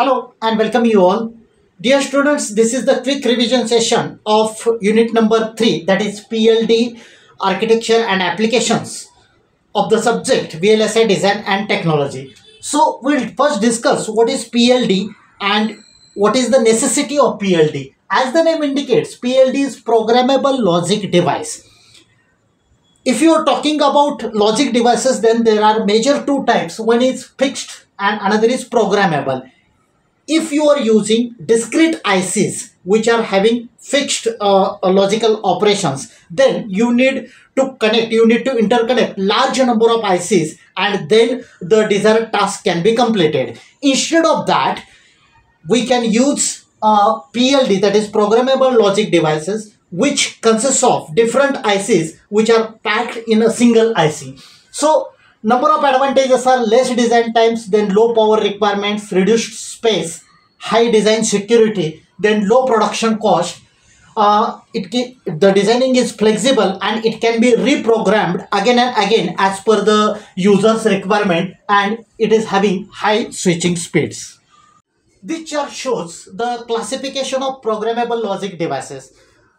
Hello and welcome you all. Dear students, this is the quick revision session of unit number 3, that is PLD architecture and applications of the subject VLSI design and technology. So we'll first discuss what is PLD and what is the necessity of PLD. As the name indicates, PLD is programmable logic device. If you are talking about logic devices, then there are major two types. One is fixed and another is programmable. If you are using discrete ICs which are having fixed logical operations, then you need to interconnect large number of ICs and then the desired task can be completed. Instead of that, we can use PLD, that is programmable logic devices, which consists of different ICs which are packed in a single IC. So number of advantages are less design times, then low power requirements, reduced space, high design security, then low production cost. The designing is flexible and it can be reprogrammed again and again as per the user's requirement, and it is having high switching speeds. This chart shows the classification of programmable logic devices.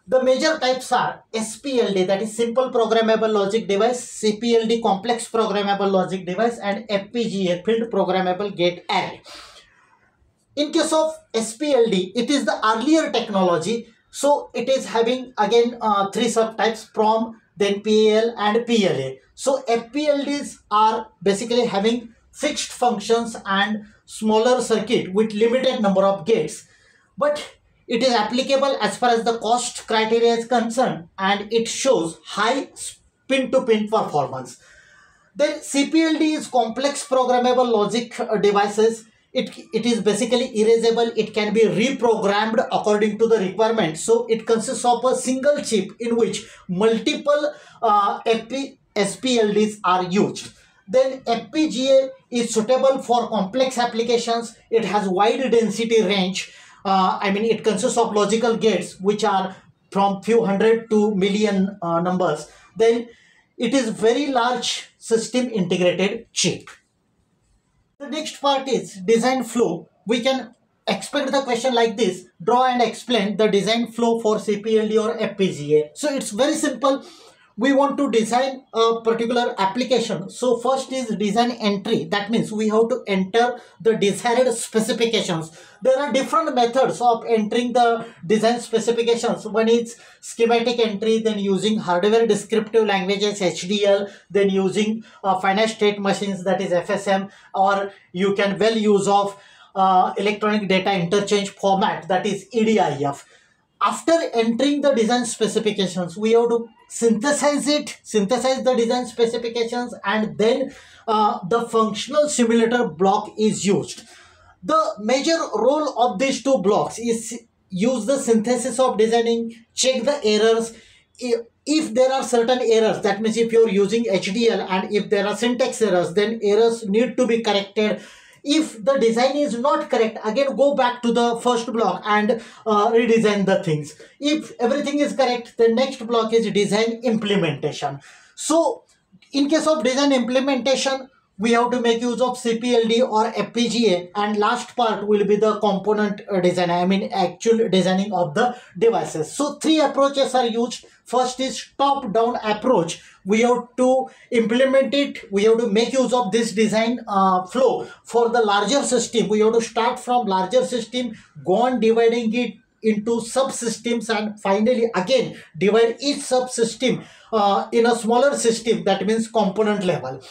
The major types are SPLD, that is simple programmable logic device, CPLD, complex programmable logic device, and FPGA, field programmable gate array. In case of SPLD, it is the earlier technology, so it is having again three subtypes: PROM, then PAL and PLA. So FPLDs are basically having fixed functions and smaller circuit with limited number of gates, but it is applicable as far as the cost criteria is concerned, and it shows high pin-to-pin performance. Then CPLD is complex programmable logic devices. It is basically erasable. It can be reprogrammed according to the requirement. So it consists of a single chip in which multiple SPLDs are used. Then FPGA is suitable for complex applications. It has wide density range. It consists of logical gates which are from few hundred to million numbers. Then it is very large system integrated chip. The next part is design flow. We can expect the question like this: draw and explain the design flow for CPLD or FPGA. So it's very simple. We want to design a particular application. So first is design entry. That means we have to enter the desired specifications. There are different methods of entering the design specifications. One is schematic entry, then using hardware descriptive languages, HDL, then using finite state machines, that is FSM, or you can well use of electronic data interchange format, that is EDIF. After entering the design specifications, we have to synthesize the design specifications, and then the functional simulator block is used. The major role of these two blocks is use the synthesis of designing, check the errors. If there are certain errors, that means if you are using HDL and if there are syntax errors, then errors need to be corrected. If the design is not correct, again go back to the first block and redesign the things. If everything is correct, the next block is design implementation. So in case of design implementation, we have to make use of CPLD or FPGA, and last part will be the component design, actual designing of the devices. So three approaches are used. First is top-down approach. We have to implement it. We have to make use of this design flow for the larger system. We have to start from larger system, go on dividing it into subsystems, and finally again divide each subsystem in a smaller system, that means component level.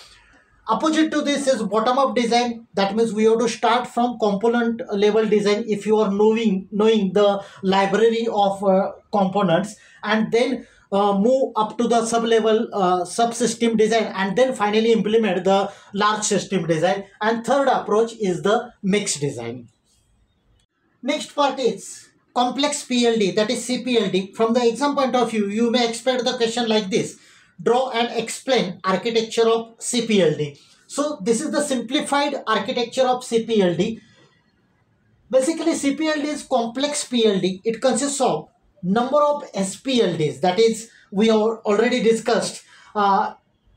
Opposite to this is bottom-up design. That means we have to start from component level design if you are knowing the library of components, and then move up to the sub-level subsystem design, and then finally implement the large system design. And third approach is the mixed design. Next part is complex PLD, that is CPLD. From the exam point of view, you may expect the question like this: draw and explain architecture of CPLD. So this is the simplified architecture of CPLD. Basically, CPLD is complex PLD. It consists of number of SPLDs, that is we have already discussed.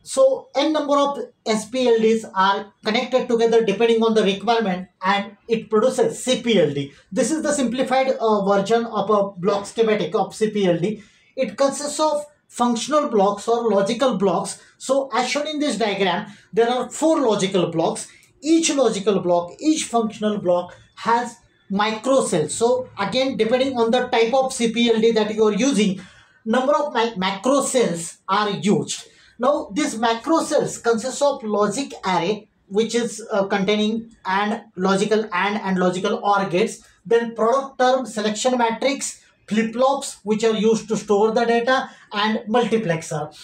So n number of SPLDs are connected together depending on the requirement, and it produces CPLD. This is the simplified version of a block schematic of CPLD. It consists of functional blocks or logical blocks. So as shown in this diagram, there are 4 logical blocks. Each logical block, each functional block has micro cells. So again, depending on the type of CPLD that you are using, number of macro cells are used. Now this macro cells consists of logic array, which is containing and logical and logical OR gates, then product term, selection matrix, flip-flops which are used to store the data, and multiplexer.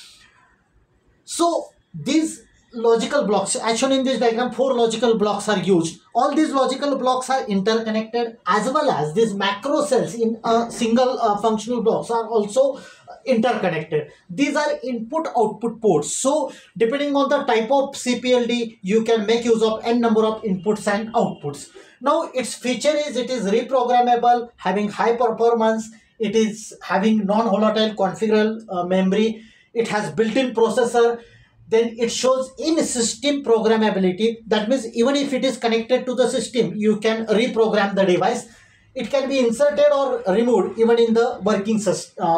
So these logical blocks, as shown in this diagram, 4 logical blocks are used. All these logical blocks are interconnected, as well as these macro cells in a single functional blocks are also interconnected. These are input output ports. So depending on the type of CPLD, you can make use of n number of inputs and outputs. Now its feature is it is reprogrammable, having high performance, it is having non-volatile configurable memory, it has built-in processor, then it shows in system programmability. That means even if it is connected to the system, you can reprogram the device. It can be inserted or removed even in the working system.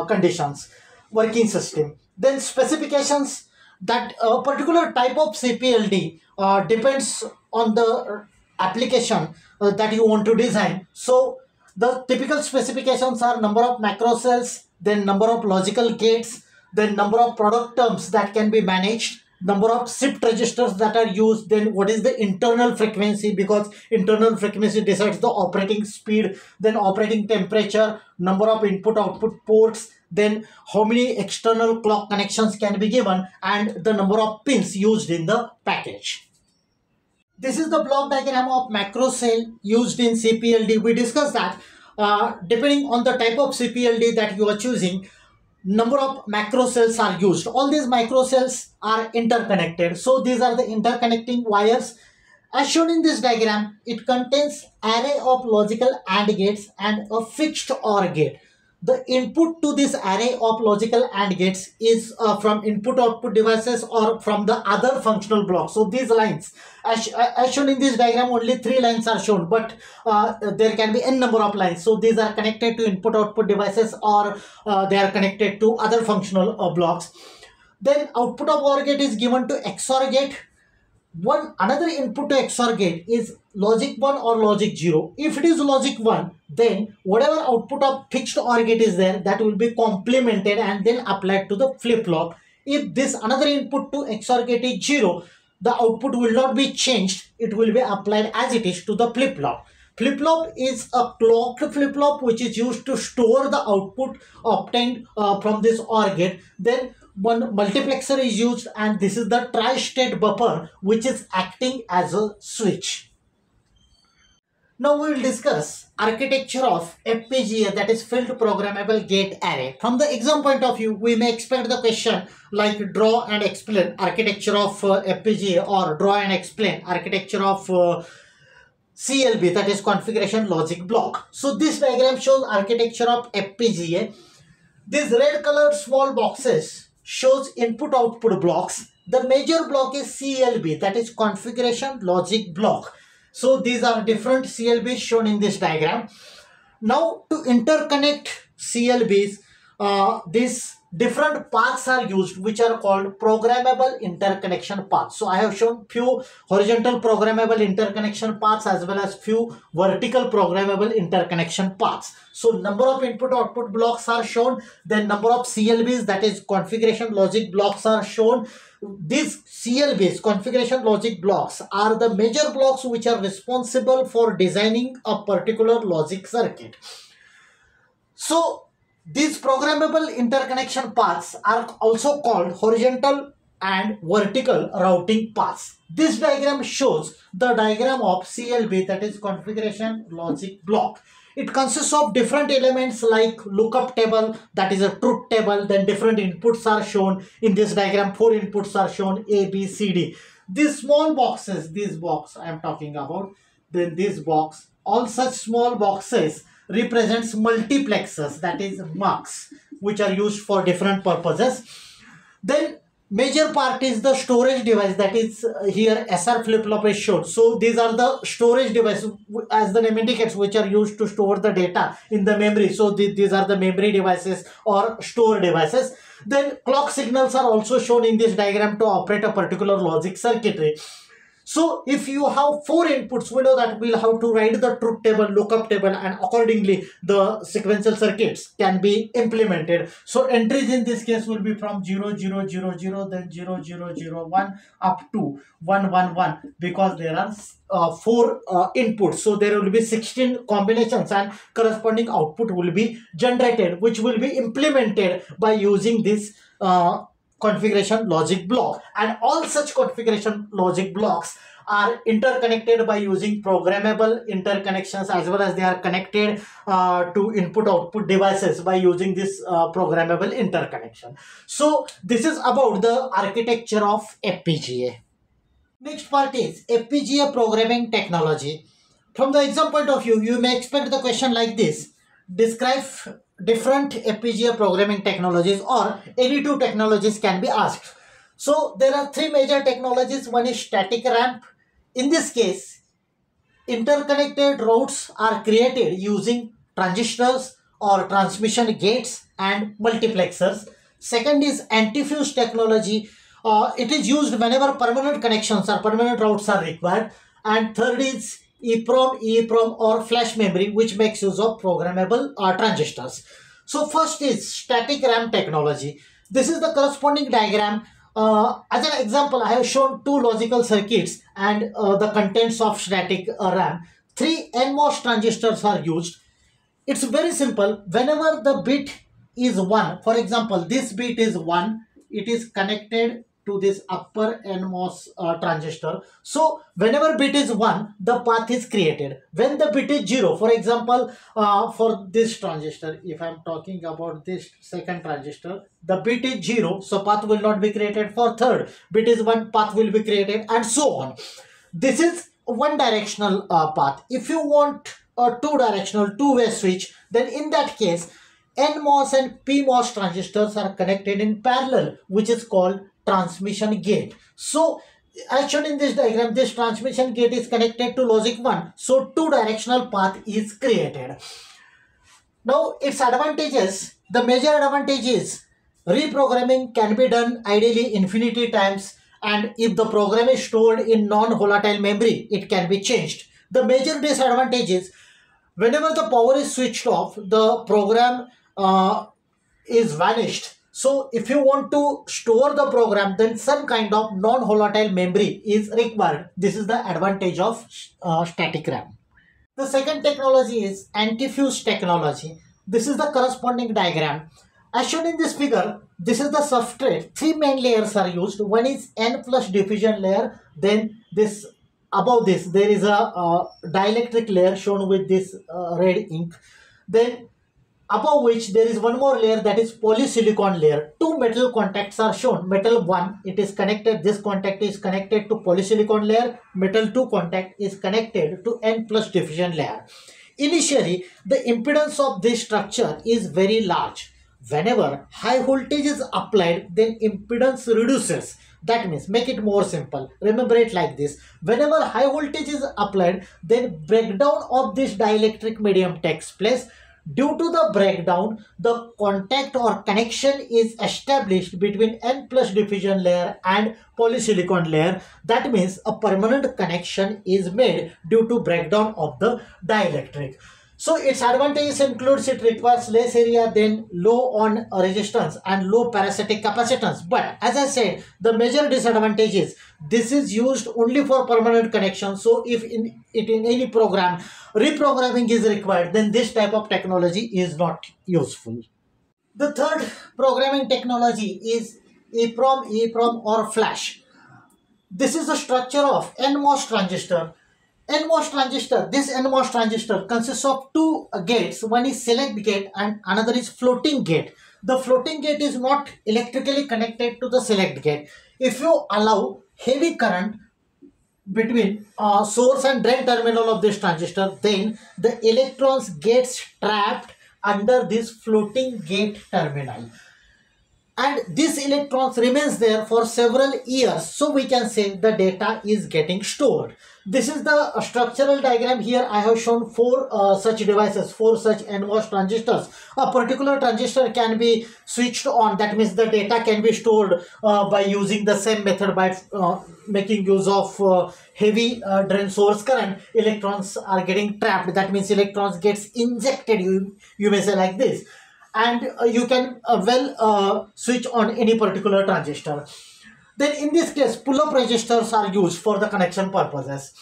Then specifications, that a particular type of CPLD depends on the application that you want to design. So the typical specifications are number of macro cells, then number of logical gates, then number of product terms that can be managed, number of shift registers that are used, then what is the internal frequency, because internal frequency decides the operating speed, then operating temperature, number of input output ports, then how many external clock connections can be given, and the number of pins used in the package. This is the block diagram of macro cell used in CPLD. We discussed that depending on the type of CPLD that you are choosing, number of macro cells are used. All these macro cells are interconnected. So these are the interconnecting wires. As shown in this diagram, it contains array of logical AND gates and a fixed OR gate. The input to this array of logical AND gates is from input output devices or from the other functional blocks. So these lines, as shown in this diagram, only 3 lines are shown, but there can be n number of lines. So these are connected to input output devices, or they are connected to other functional blocks. Then output of OR gate is given to XOR gate. Another input to XOR gate is logic 1 or logic 0. If it is logic 1, then whatever output of fixed OR gate is there, that will be complemented and then applied to the flip-flop. If this another input to XOR gate is 0, the output will not be changed. It will be applied as it is to the flip-flop. Flip-flop is a clocked flip-flop which is used to store the output obtained from this OR gate. Then one multiplexer is used, and this is the tri-state buffer which is acting as a switch. Now we will discuss architecture of FPGA, that is Field Programmable Gate Array. From the exam point of view, we may expect the question like draw and explain architecture of FPGA, or draw and explain architecture of CLB, that is configuration logic block. So this diagram shows architecture of FPGA. These red colored small boxes shows input output blocks. The major block is CLB, that is configuration logic block. So these are different CLBs shown in this diagram. Now to interconnect CLBs, these different paths are used which are called programmable interconnection paths. So I have shown few horizontal programmable interconnection paths as well as few vertical programmable interconnection paths. So number of input output blocks are shown, then number of CLBs, that is configuration logic blocks, are shown. These CLBs, configuration logic blocks, are the major blocks which are responsible for designing a particular logic circuit. So these programmable interconnection paths are also called horizontal and vertical routing paths. This diagram shows the diagram of CLB, that is configuration logic block. It consists of different elements like lookup table, that is a truth table. Then different inputs are shown. In this diagram, 4 inputs are shown, A, B, C, D. These small boxes, this box I am talking about, then this box, all such small boxes represents multiplexers, that is mux, which are used for different purposes. Then Major part is the storage device, that is here SR flip-flop is shown. So these are the storage devices, as the name indicates, which are used to store the data in the memory. So these are the memory devices or store devices. Then clock signals are also shown in this diagram to operate a particular logic circuitry. So if you have 4 inputs, we know that we'll have to write the truth table, lookup table, and accordingly the sequential circuits can be implemented. So entries in this case will be from 0 0 0 0, then 0 0 0 1 up to 1 1 1, because there are 4 inputs. So there will be 16 combinations and corresponding output will be generated, which will be implemented by using this configuration logic block. And all such configuration logic blocks are interconnected by using programmable interconnections, as well as they are connected to input output devices by using this programmable interconnection. So this is about the architecture of FPGA. Next part is FPGA programming technology. From the exam point of view, you may expect the question like this: describe different FPGA programming technologies, or any 2 technologies can be asked. So there are 3 major technologies. One is static ramp. In this case, interconnected routes are created using transistors or transmission gates and multiplexers. Second is anti-fuse technology. It is used whenever permanent connections or permanent routes are required. And third is EEPROM or flash memory, which makes use of programmable transistors. So first is static RAM technology. This is the corresponding diagram. As an example, I have shown 2 logical circuits and the contents of static RAM. 3 NMOS transistors are used. It's very simple. Whenever the bit is 1, for example, this bit is 1, it is connected to this upper NMOS transistor. So whenever bit is 1, the path is created. When the bit is 0, for example, for this transistor, if I am talking about this second transistor, the bit is 0, so path will not be created. For third, bit is 1, path will be created, and so on. This is one directional path. If you want a 2 directional, 2-way switch, then in that case, NMOS and PMOS transistors are connected in parallel, which is called transmission gate. So as shown in this diagram, this transmission gate is connected to logic 1. So 2 directional path is created. Now its advantages, the major advantage is reprogramming can be done ideally infinity times, and if the program is stored in non-volatile memory, it can be changed. The major disadvantage is whenever the power is switched off, the program is vanished. So if you want to store the program, then some kind of non-volatile memory is required. This is the advantage of static RAM. The second technology is anti-fuse technology. This is the corresponding diagram. As shown in this figure, this is the substrate. 3 main layers are used. One is N plus diffusion layer. Then this above this, there is a dielectric layer shown with this red ink. Then above which there is one more layer, that is polysilicon layer. 2 metal contacts are shown. Metal 1, it is connected, this contact is connected to polysilicon layer. Metal 2 contact is connected to N plus diffusion layer. Initially, the impedance of this structure is very large. Whenever high voltage is applied, then impedance reduces. That means, make it more simple. Remember it like this. Whenever high voltage is applied, then breakdown of this dielectric medium takes place. Due to the breakdown, the contact or connection is established between N plus diffusion layer and polysilicon layer. That means a permanent connection is made due to breakdown of the dielectric. So its advantages includes it requires less area, then low on resistance and low parasitic capacitance. But as I said, the major disadvantage is this is used only for permanent connection. So if in any program reprogramming is required, then this type of technology is not useful. The third programming technology is EEPROM or flash. This is the structure of NMOS transistor. This NMOS transistor consists of 2 gates. One is select gate and another is floating gate. The floating gate is not electrically connected to the select gate. If you allow heavy current between source and drain terminal of this transistor, then the electrons gets trapped under this floating gate terminal. and these electrons remains there for several years, so we can say the data is getting stored. This is the structural diagram. Here I have shown four such devices, four such NMOS transistors. A particular transistor can be switched on, that means the data can be stored by using the same method, by making use of heavy drain source current. Electrons are getting trapped, that means electrons gets injected, you may say like this, and you can switch on any particular transistor. Then in this case, pull-up resistors are used for the connection purposes.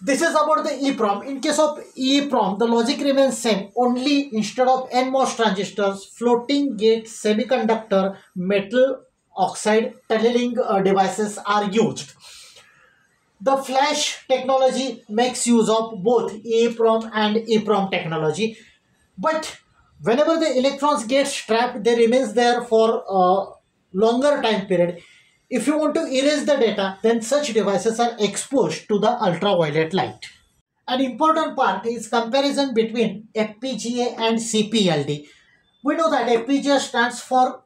This is about the EEPROM. In case of EEPROM, the logic remains same, only instead of NMOS transistors, floating gate semiconductor metal oxide tunneling devices are used. The flash technology makes use of both EEPROM and EEPROM technology, but whenever the electrons get trapped, they remains there for a longer time period. If you want to erase the data, then such devices are exposed to the ultraviolet light. An important part is comparison between FPGA and CPLD. We know that FPGA stands for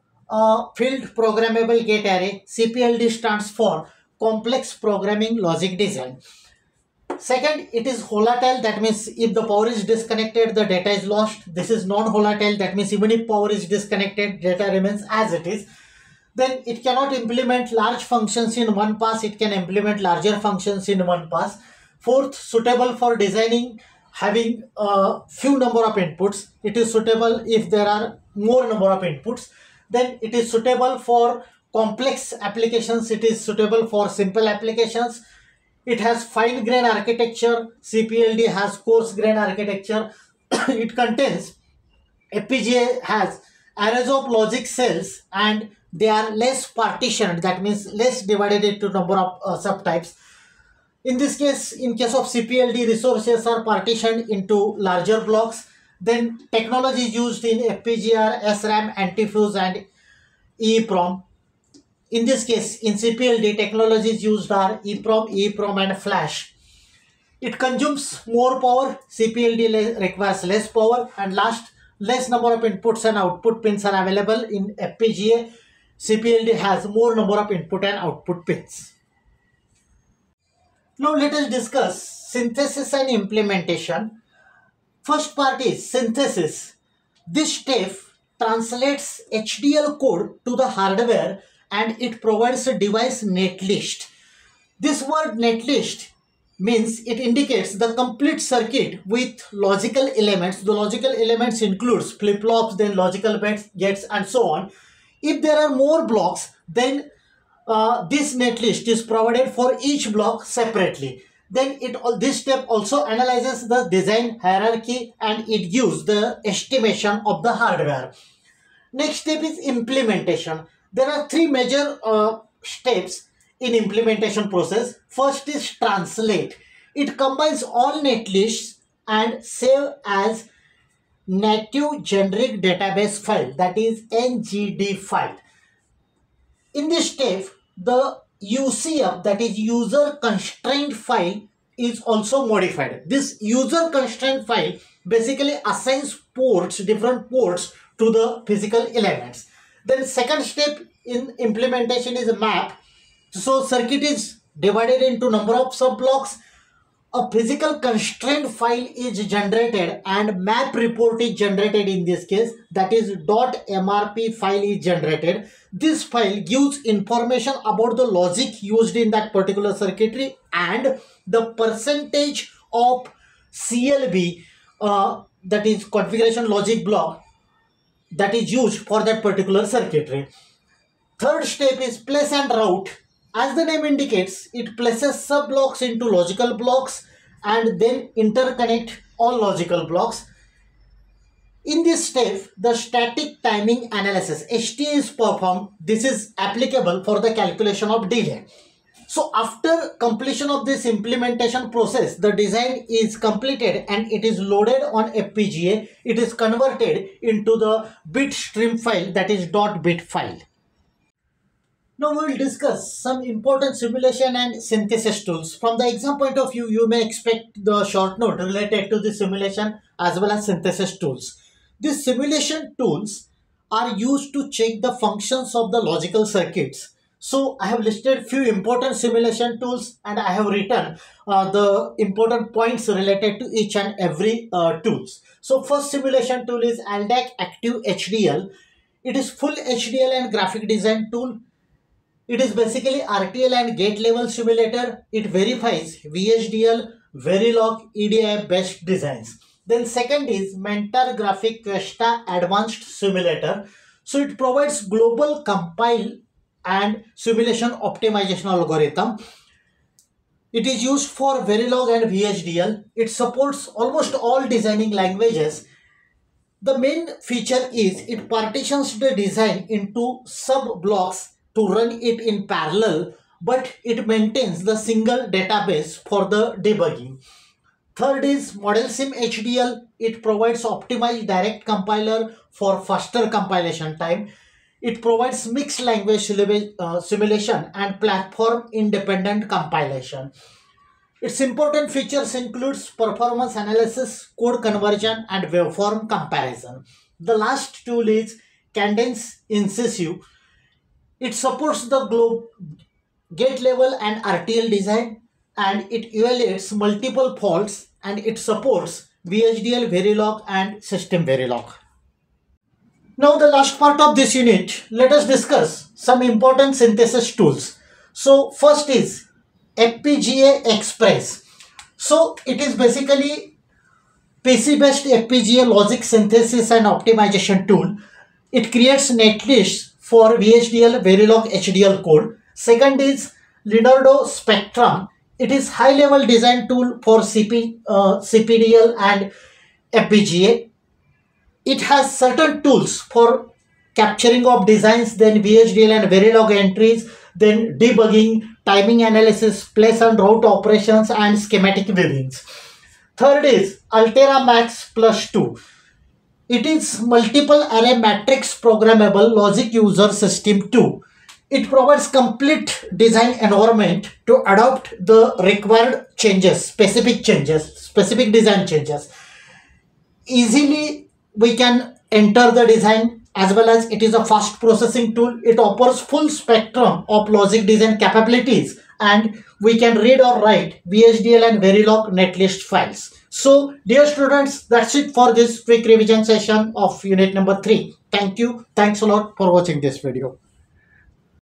Field Programmable Gate Array, CPLD stands for Complex Programming Logic Design. Second, it is volatile, that means if the power is disconnected, the data is lost. This is non-volatile, that means even if power is disconnected, data remains as it is. Then it cannot implement large functions in one pass, it can implement larger functions in one pass. Fourth, suitable for designing having a few number of inputs. It is suitable if there are more number of inputs. Then it is suitable for complex applications, it is suitable for simple applications. It has fine grain architecture, CPLD has coarse grain architecture. It contains, FPGA has arrays of logic cells and they are less partitioned, that means less divided into number of subtypes. In this case, in case of CPLD, resources are partitioned into larger blocks. Then technology used in FPGA, SRAM, antifuse and EEPROM. In this case, in CPLD, technologies used are EEPROM and flash. It consumes more power, CPLD requires less power, and last, less number of inputs and output pins are available in FPGA. CPLD has more number of input and output pins. Now let us discuss synthesis and implementation. First part is synthesis. This step translates HDL code to the hardware and it provides a device netlist. This word netlist means it indicates the complete circuit with logical elements. The logical elements includes flip-flops, then logical gates and so on. If there are more blocks, then this netlist is provided for each block separately. Then this step also analyzes the design hierarchy and it gives the estimation of the hardware. Next step is implementation. There are three major steps in implementation process. First is translate. It combines all netlists and save as native generic database file, that is NGD file. In this step, the UCF, that is user constraint file, is also modified. This user constraint file basically assigns ports, different ports to the physical elements. Then second step in implementation is a map. So circuit is divided into number of sub-blocks. A physical constraint file is generated and map report is generated in this case, that is .mrp file is generated. This file gives information about the logic used in that particular circuitry and the percentage of CLB, that is configuration logic block, that is used for that particular circuitry. Third step is place and route. As the name indicates, it places sub-blocks into logical blocks and then interconnect all logical blocks. In this step, the static timing analysis (STA) is performed. This is applicable for the calculation of delay. So after completion of this implementation process, the design is completed and it is loaded on FPGA. It is converted into the bit stream file, that is .bit file. Now we will discuss some important simulation and synthesis tools. From the exam point of view, you may expect the short note related to the simulation as well as synthesis tools. These simulation tools are used to check the functions of the logical circuits. So I have listed few important simulation tools, and I have written the important points related to each and every tools. So first simulation tool is LDAC Active HDL. It is full HDL and graphic design tool. It is basically RTL and gate level simulator. It verifies VHDL, Verilog, EDI based designs. Then second is Mentor Graphic Questa Advanced Simulator. So it provides global compile and simulation optimization algorithm. It is used for Verilog and VHDL. It supports almost all designing languages. The main feature is it partitions the design into sub blocks to run it in parallel, but it maintains the single database for the debugging. Third is Model Sim HDL. It provides optimized direct compiler for faster compilation time. It provides mixed language simulation and platform independent compilation. Its important features includes performance analysis, code conversion, and waveform comparison. The last tool is Cadence Incisive. It supports the gate level and RTL design, and it evaluates multiple faults, and it supports VHDL, Verilog, and System Verilog. Now the last part of this unit, let us discuss some important synthesis tools. So first is FPGA Express. So it is basically PC based FPGA logic synthesis and optimization tool. It creates netlists for VHDL, Verilog, HDL code. Second is Leonardo Spectrum. It is high level design tool for CPDL and FPGA. It has certain tools for capturing of designs, then VHDL and Verilog entries, then debugging, timing analysis, place and route operations, and schematic weavings. Third is Altera Max Plus 2. It is multiple array matrix programmable logic user system 2. It provides complete design environment to adopt the required changes, specific design changes. Easily we can enter the design, as well as it is a fast processing tool. It offers full spectrum of logic design capabilities, and we can read or write VHDL and Verilog netlist files. So dear students, that's it for this quick revision session of unit number 3. Thank you. Thanks a lot for watching this video.